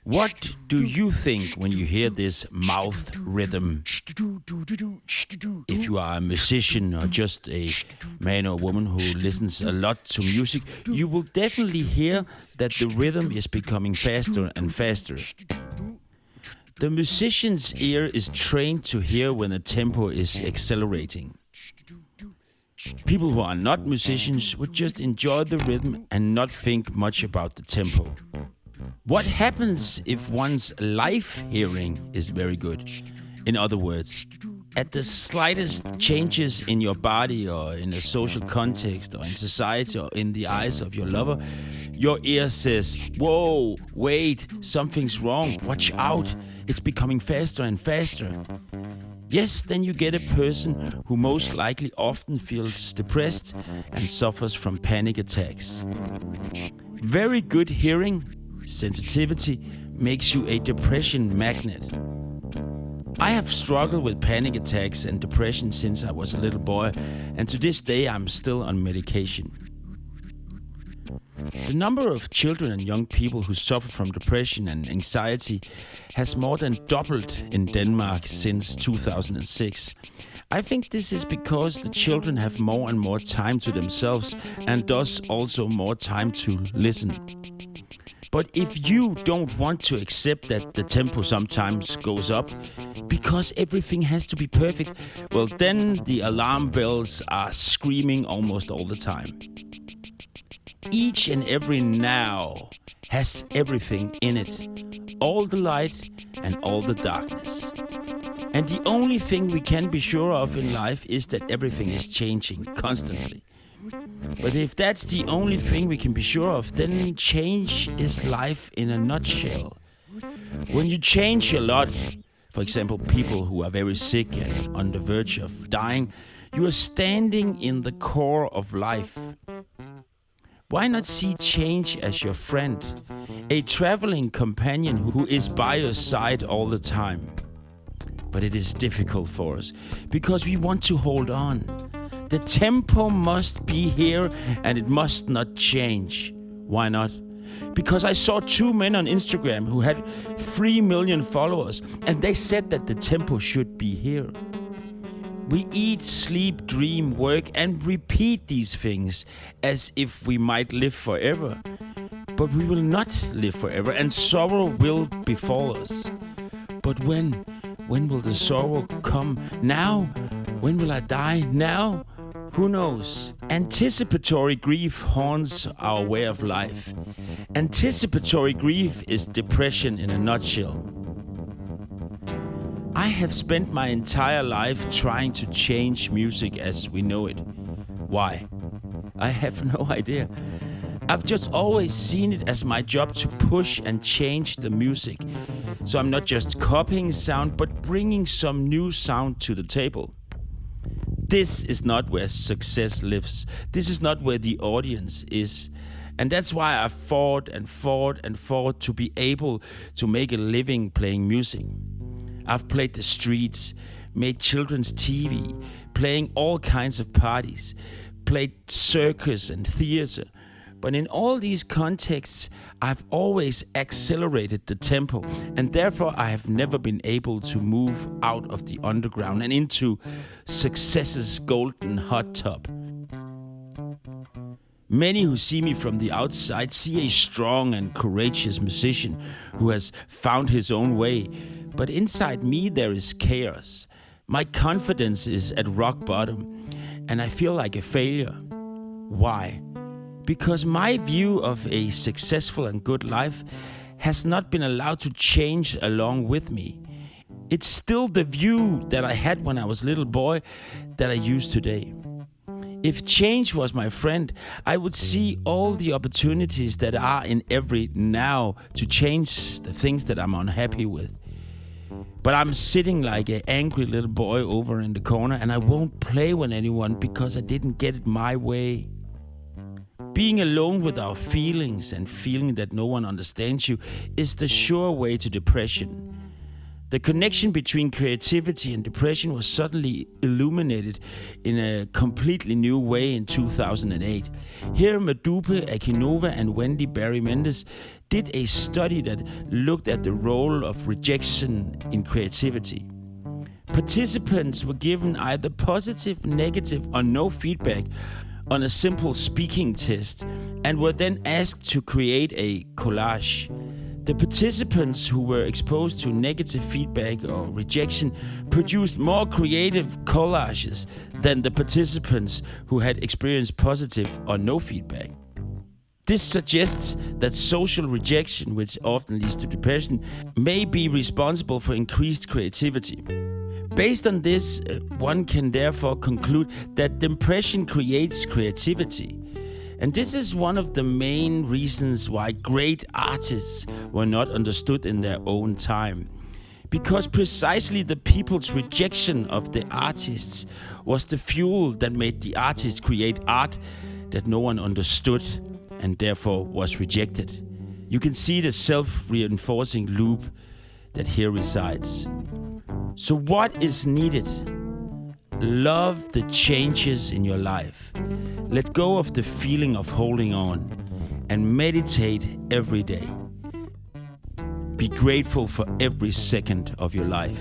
What do you think when you hear this mouth rhythm? If you are a musician or just a man or woman who listens a lot to music, you will definitely hear that the rhythm is becoming faster and faster. The musician's ear is trained to hear when the tempo is accelerating. People who are not musicians would just enjoy the rhythm and not think much about the tempo. What happens if one's live hearing is very good? In other words, at the slightest changes in your body or in a social context or in society or in the eyes of your lover, your ear says, "Whoa, wait, something's wrong, watch out, it's becoming faster and faster." Yes, then you get a person who most likely often feels depressed and suffers from panic attacks. Very good hearing sensitivity makes you a depression magnet. I have struggled with panic attacks and depression since I was a little boy, and to this day I'm still on medication. The number of children and young people who suffer from depression and anxiety has more than doubled in Denmark since 2006. I think this is because the children have more and more time to themselves and thus also more time to listen. But if you don't want to accept that the tempo sometimes goes up because everything has to be perfect, well then the alarm bells are screaming almost all the time. Each and every now has everything in it, all the light and all the darkness. And the only thing we can be sure of in life is that everything is changing constantly. But if that's the only thing we can be sure of, then change is life in a nutshell. When you change a lot, for example, people who are very sick and on the verge of dying, you are standing in the core of life. Why not see change as your friend, a traveling companion who is by your side all the time? But it is difficult for us because we want to hold on. The tempo must be here and it must not change. Why not? Because I saw two men on Instagram who had 3 million followers and they said that the tempo should be here. We eat, sleep, dream, work and repeat these things as if we might live forever. But we will not live forever and sorrow will befall us. But when? When will the sorrow come? Now? When will I die? Now? Who knows? Anticipatory grief haunts our way of life. Anticipatory grief is depression in a nutshell. I have spent my entire life trying to change music as we know it. Why? I have no idea. I've just always seen it as my job to push and change the music. So I'm not just copying sound, but bringing some new sound to the table. This is not where success lives. This is not where the audience is. And that's why I fought to be able to make a living playing music. I've played the streets, made children's TV, playing all kinds of parties, played circus and theater. But in all these contexts, I've always accelerated the tempo, and therefore I have never been able to move out of the underground and into success's golden hot tub. Many who see me from the outside see a strong and courageous musician who has found his own way. But inside me there is chaos. My confidence is at rock bottom, and I feel like a failure. Why? Because my view of a successful and good life has not been allowed to change along with me. It's still the view that I had when I was a little boy that I use today. If change was my friend, I would see all the opportunities that are in every now to change the things that I'm unhappy with. But I'm sitting like an angry little boy over in the corner and I won't play with anyone because I didn't get it my way. Being alone with our feelings and feeling that no one understands you is the sure way to depression. The connection between creativity and depression was suddenly illuminated in a completely new way in 2008. Here, Madupe Akinova and Wendy Barry Mendes did a study that looked at the role of rejection in creativity. Participants were given either positive, negative, or no feedback on a simple speaking test and were then asked to create a collage. The participants who were exposed to negative feedback or rejection produced more creative collages than the participants who had experienced positive or no feedback. This suggests that social rejection, which often leads to depression, may be responsible for increased creativity. Based on this, one can therefore conclude that depression creates creativity. And this is one of the main reasons why great artists were not understood in their own time. Because precisely the people's rejection of the artists was the fuel that made the artists create art that no one understood and therefore was rejected. You can see the self-reinforcing loop that here resides. So what is needed? Love the changes in your life. Let go of the feeling of holding on and meditate every day. Be grateful for every second of your life.